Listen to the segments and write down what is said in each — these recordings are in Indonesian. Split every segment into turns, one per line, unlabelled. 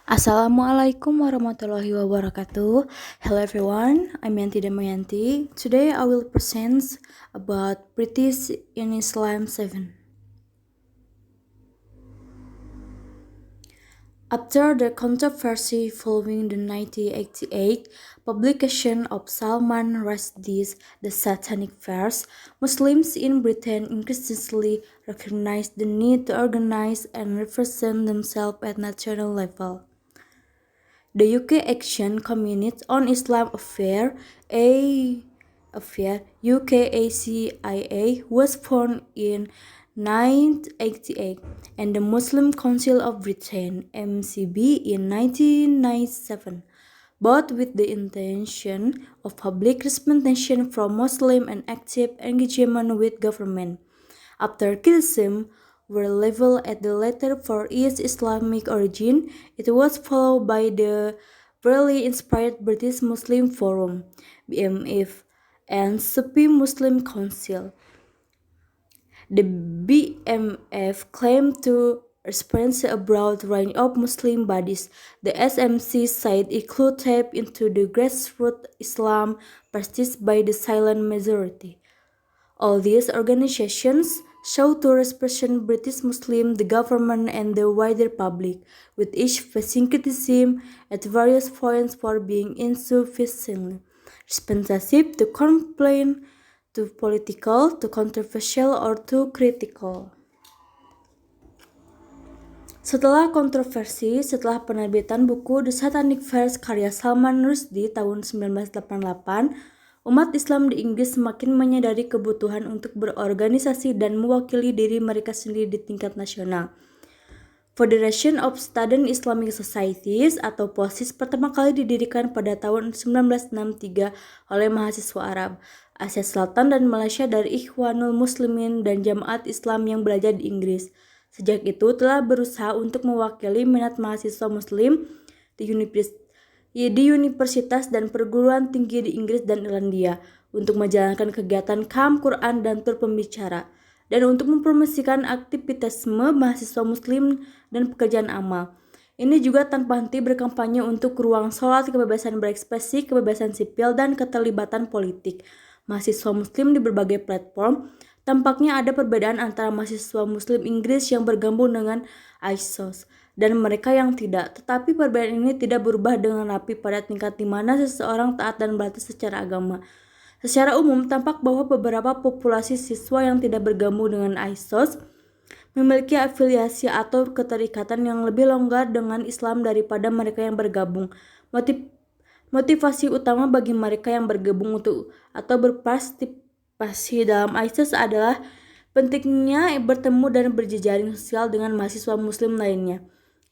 Assalamualaikum warahmatullahi wabarakatuh. Hello everyone, I'm Yanti Damayanti. Today I will present about British in Islam 7. After the controversy following the 1988 publication of Salman Rushdie's The Satanic Verse, Muslims in Britain increasingly recognized the need to organize and represent themselves at national level. The UK Action Committee on Islam Affairs UKACIA was formed in 1988 and the Muslim Council of Britain MCB in 1997, both with the intention of public representation from Muslims and active engagement with government. After criticism were leveled at the latter for its Islamic origin, it was followed by the really inspired British Muslim Forum (BMF) and Supreme Muslim Council. The BMF claimed to represent a broad range of Muslim bodies. The SMC said it could tap into the grassroots Islam practiced by the silent majority. All these organizations sought to represent British Muslims, the government, and the wider public, with each facing criticism at various points for being insufficiently responsive to complaint, too political, too controversial, or too critical. Setelah penerbitan buku The Satanic Verse karya Salman Rushdie tahun 1988, umat Islam di Inggris semakin menyadari kebutuhan untuk berorganisasi dan mewakili diri mereka sendiri di tingkat nasional. Federation of Student Islamic Societies atau POSIS pertama kali didirikan pada tahun 1963 oleh mahasiswa Arab, Asia Selatan dan Malaysia dari Ikhwanul Muslimin dan Jamaat Islam yang belajar di Inggris. Sejak itu telah berusaha untuk mewakili minat mahasiswa Muslim di universitas dan perguruan tinggi di Inggris dan Irlandia untuk menjalankan kegiatan KAM Quran dan tur pembicara, dan untuk mempromosikan aktivitasme mahasiswa Muslim dan pekerjaan amal. Ini juga tanpa henti berkampanye untuk ruang sholat, kebebasan berekspresi, kebebasan sipil, dan keterlibatan politik mahasiswa Muslim di berbagai platform. Tampaknya ada perbedaan antara mahasiswa Muslim Inggris yang bergabung dengan ISOS dan mereka yang tidak, tetapi perbedaan ini tidak berubah dengan rapi pada tingkat di mana seseorang taat dan berlatih secara agama. Secara umum, tampak bahwa beberapa populasi siswa yang tidak bergabung dengan ISOS memiliki afiliasi atau keterikatan yang lebih longgar dengan Islam daripada mereka yang bergabung. Motivasi utama bagi mereka yang bergabung atau berpartisipasi dalam ISIS adalah pentingnya bertemu dan berjejaring sosial dengan mahasiswa Muslim lainnya.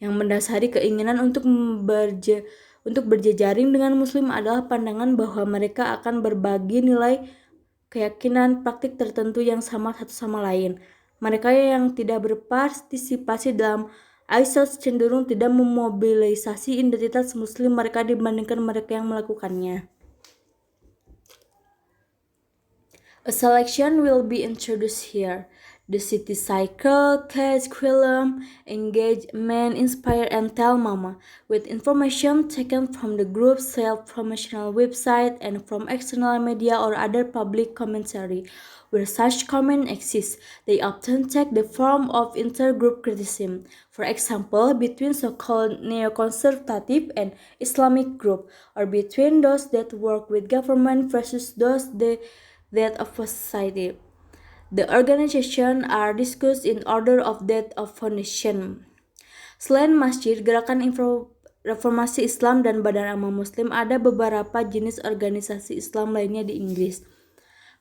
Yang mendasari keinginan untuk berjejaring dengan Muslim adalah pandangan bahwa mereka akan berbagi nilai, keyakinan, praktik tertentu yang sama satu sama lain. Mereka yang tidak berpartisipasi dalam ISIS cenderung tidak memobilisasi identitas Muslim mereka dibandingkan mereka yang melakukannya. A selection will be introduced here. The City Cycle, Catch Quilum, Engage, Man, Inspire, and Tell Mama, with information taken from the group's self-promotional website and from external media or other public commentary. Where such comment exists, they often take the form of intergroup criticism. For example, between so-called neoconservative and Islamic group, or between those that work with government versus those that of society. The organization are discussed in order of date of foundation. Selain masjid, gerakan reformasi Islam dan Badan Amal Muslim, ada beberapa jenis organisasi Islam lainnya di Inggris.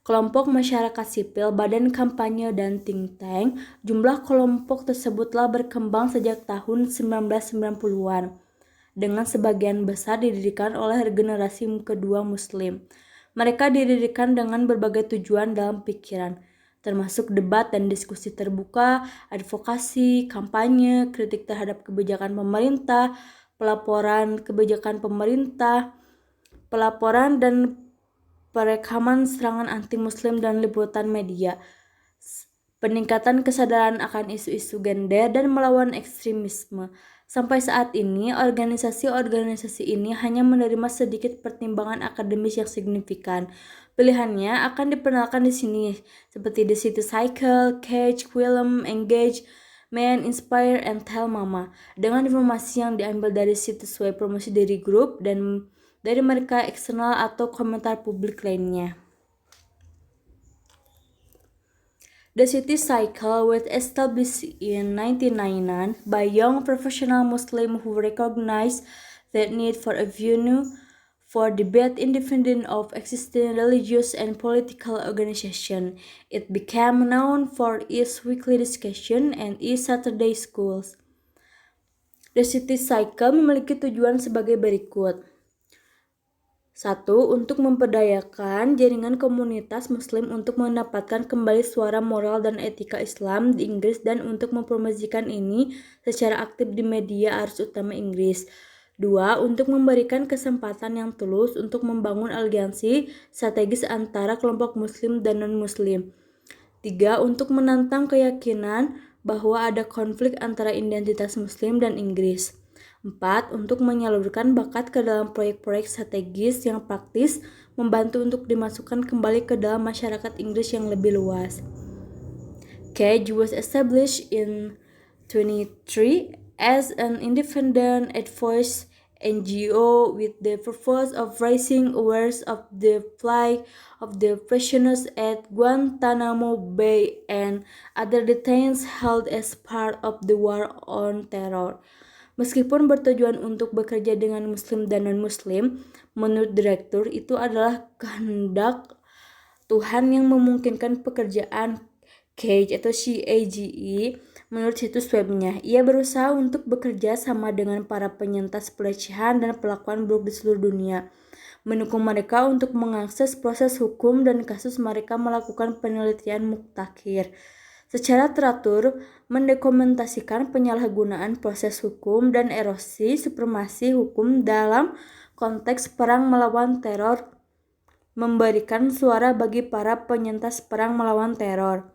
Kelompok masyarakat sipil, badan kampanye, dan think tank. Jumlah kelompok tersebutlah berkembang sejak tahun 1990-an, dengan sebagian besar didirikan oleh generasi kedua Muslim. Mereka didirikan dengan berbagai tujuan dalam pikiran, termasuk debat dan diskusi terbuka, advokasi, kampanye, kritik terhadap kebijakan pemerintah, pelaporan kebijakan pemerintah, pelaporan dan perekaman serangan anti-Muslim dan liputan media, peningkatan kesadaran akan isu-isu gender dan melawan ekstremisme, Sampai saat ini, organisasi-organisasi ini hanya menerima sedikit pertimbangan akademis yang signifikan. Pilihannya akan diperkenalkan di sini, seperti The City Cycle, Catch, Quillen, Engage, Man, Inspire, and Tell Mama, dengan informasi yang diambil dari situs web promosi dari grup dan dari mereka eksternal atau komentar publik lainnya. The City Cycle was established in 1999 by young professional Muslims who recognized the need for a venue for debate independent of existing religious and political organizations. It became known for its weekly discussion and its Saturday schools. The City Cycle memiliki tujuan sebagai berikut. 1. Untuk memperdayakan jaringan komunitas muslim untuk mendapatkan kembali suara moral dan etika Islam di Inggris dan untuk mempromosikan ini secara aktif di media arus utama Inggris. 2. Untuk memberikan kesempatan yang tulus untuk membangun aliansi strategis antara kelompok muslim dan non-muslim. 3. Untuk menantang keyakinan bahwa ada konflik antara identitas muslim dan Inggris. 4. Untuk menyalurkan bakat ke dalam proyek-proyek strategis yang praktis, membantu untuk dimasukkan kembali ke dalam masyarakat Inggris yang lebih luas. Cage was established in 2023 as an independent advocacy NGO with the purpose of raising awareness of the plight of the prisoners at Guantanamo Bay and other detainees held as part of the war on terror. Meskipun bertujuan untuk bekerja dengan muslim dan non-muslim, menurut direktur itu adalah kehendak Tuhan yang memungkinkan pekerjaan Cage atau CAGE. Menurut situs webnya, ia berusaha untuk bekerja sama dengan para penyintas pelecehan dan perlakuan buruk di seluruh dunia, mendukung mereka untuk mengakses proses hukum dan kasus mereka melakukan penelitian mutakhir. Secara teratur, mendokumentasikan penyalahgunaan proses hukum dan erosi supremasi hukum dalam konteks perang melawan teror, memberikan suara bagi para penyintas perang melawan teror,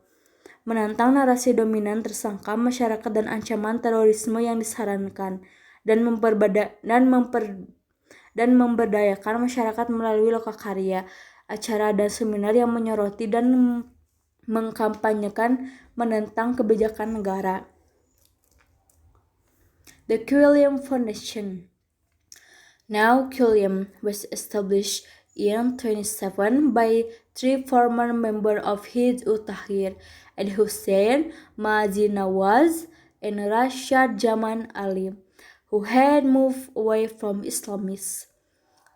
menantang narasi dominan tersangka masyarakat dan ancaman terorisme yang disarankan, dan memberdayakan masyarakat melalui lokakarya, acara dan seminar yang menyoroti dan mengkampanyekan menentang kebijakan negara. The Quilliam Foundation. Now Quilliam was established in 2007 by 3 former members of Hizb ut-Tahrir, Ed Hussein, Mazi Nawaz, and Rashad Jaman Ali, who had moved away from Islamists.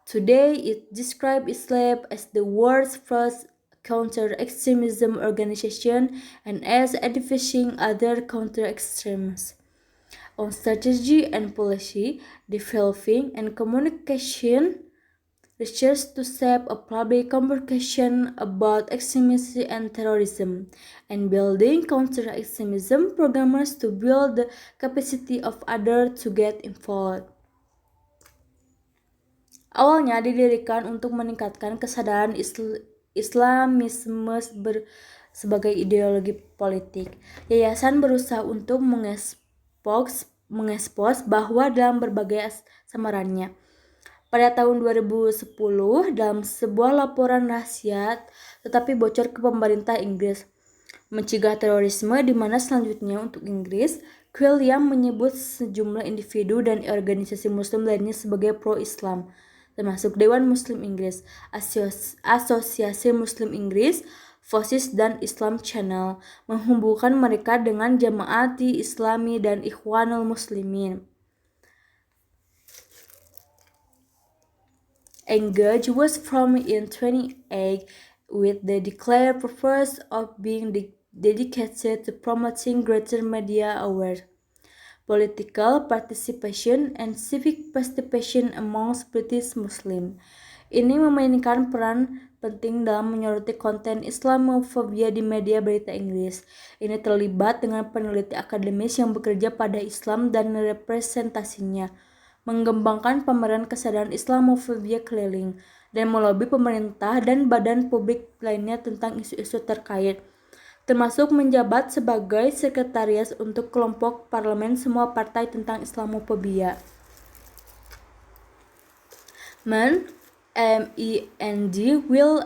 Today it describes Islam as the world's first counter-extremism organization and as advocating other counter-extremists on strategy and policy, developing and communication research to shape a public conversation about extremism and terrorism, and building counter-extremism programs to build the capacity of others to get involved. Awalnya didirikan untuk meningkatkan kesadaran Islamisme sebagai ideologi politik. Yayasan berusaha untuk mengekspos bahwa dalam berbagai samarannya. Pada tahun 2010, dalam sebuah laporan rahasia tetapi bocor ke pemerintah Inggris, mencegah terorisme, di mana selanjutnya untuk Inggris, Quilliam menyebut sejumlah individu dan organisasi muslim lainnya sebagai pro-Islam, termasuk Dewan Muslim Inggris, Asosiasi Muslim Inggris, Voices dan Islam Channel, menghubungkan mereka dengan Jamaati Islami dan Ikhwanul Muslimin. Engage was formed in 2008 with the declared purpose of being dedicated to promoting greater media awareness, political participation, and civic participation amongst British Muslims. Ini memainkan peran penting dalam menyoroti konten Islamofobia di media berita Inggris. Ini terlibat dengan peneliti akademis yang bekerja pada Islam dan representasinya, mengembangkan pameran kesadaran Islamofobia keliling, dan melobi pemerintah dan badan publik lainnya tentang isu-isu terkait. termasuk menjabat sebagai sekretaris untuk kelompok parlemen semua partai tentang Islamofobia. MEND will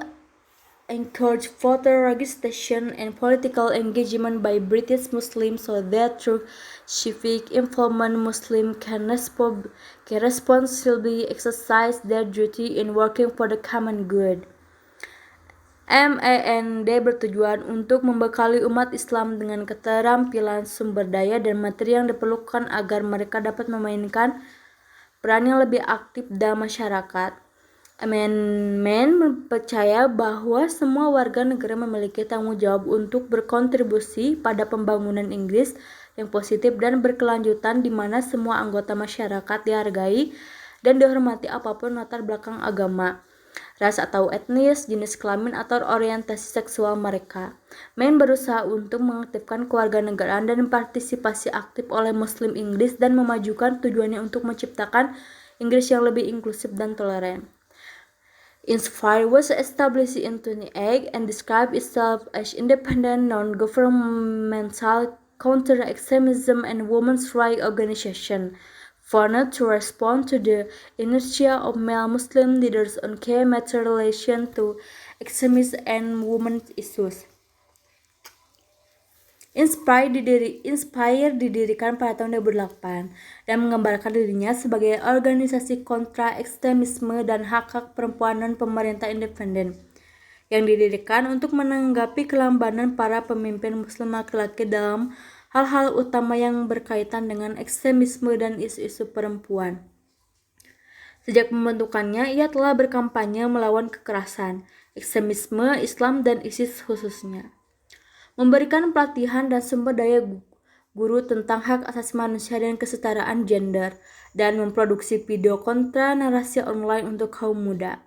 encourage voter registration and political engagement by British Muslims so that through civic involvement Muslims can responsibly exercise their duty in working for the common good. MEND bertujuan untuk membekali umat Islam dengan keterampilan, sumber daya, dan materi yang diperlukan agar mereka dapat memainkan peran yang lebih aktif dalam masyarakat. MEND percaya bahwa semua warga negara memiliki tanggung jawab untuk berkontribusi pada pembangunan Inggris yang positif dan berkelanjutan, di mana semua anggota masyarakat dihargai dan dihormati apapun latar belakang agama, ras atau etnis, jenis kelamin atau orientasi seksual mereka. MEND berusaha untuk mengaktifkan kewarganegaraan dan partisipasi aktif oleh Muslim Inggris dan memajukan tujuannya untuk menciptakan Inggris yang lebih inklusif dan toleran. Inspire was established in 1928 and described itself as independent, non-governmental, counter-extremism and women's rights organization, founded to respond to the inertia of male Muslim leaders on key matters relation to extremism and women's issues. Inspire didirikan pada tahun 2008 dan menggambarkan dirinya sebagai organisasi kontra ekstremisme dan hak-hak perempuan dan pemerintah independen yang didirikan untuk menanggapi kelambanan para pemimpin Muslim laki-laki dalam hal-hal utama yang berkaitan dengan ekstremisme dan isu-isu perempuan. Sejak pembentukannya, ia telah berkampanye melawan kekerasan, ekstremisme Islam dan ISIS khususnya, memberikan pelatihan dan sumber daya guru tentang hak asasi manusia dan kesetaraan gender, dan memproduksi video kontra narasi online untuk kaum muda.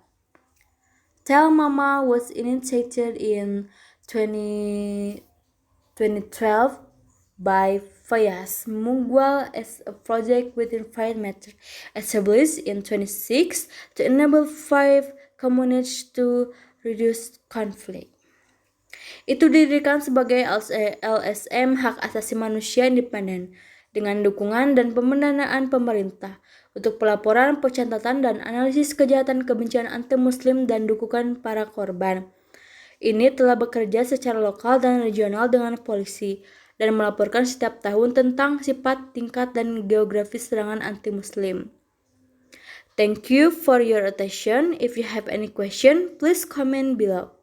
Tell Mama was initiated in 2012 by Fayaz Mugwal as a project within Fight Matter, established in 2006 to enable 5 communities to reduce conflict. Itu didirikan sebagai LSM Hak Asasi Manusia Independen dengan dukungan dan pendanaan pemerintah untuk pelaporan, pencatatan, dan analisis kejahatan kebencian anti-Muslim dan dukungan para korban. Ini telah bekerja secara lokal dan regional dengan polisi dan melaporkan setiap tahun tentang sifat, tingkat, dan geografis serangan anti-Muslim. Thank you for your attention. If you have any question, please comment below.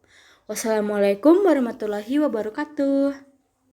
Wassalamualaikum warahmatullahi wabarakatuh.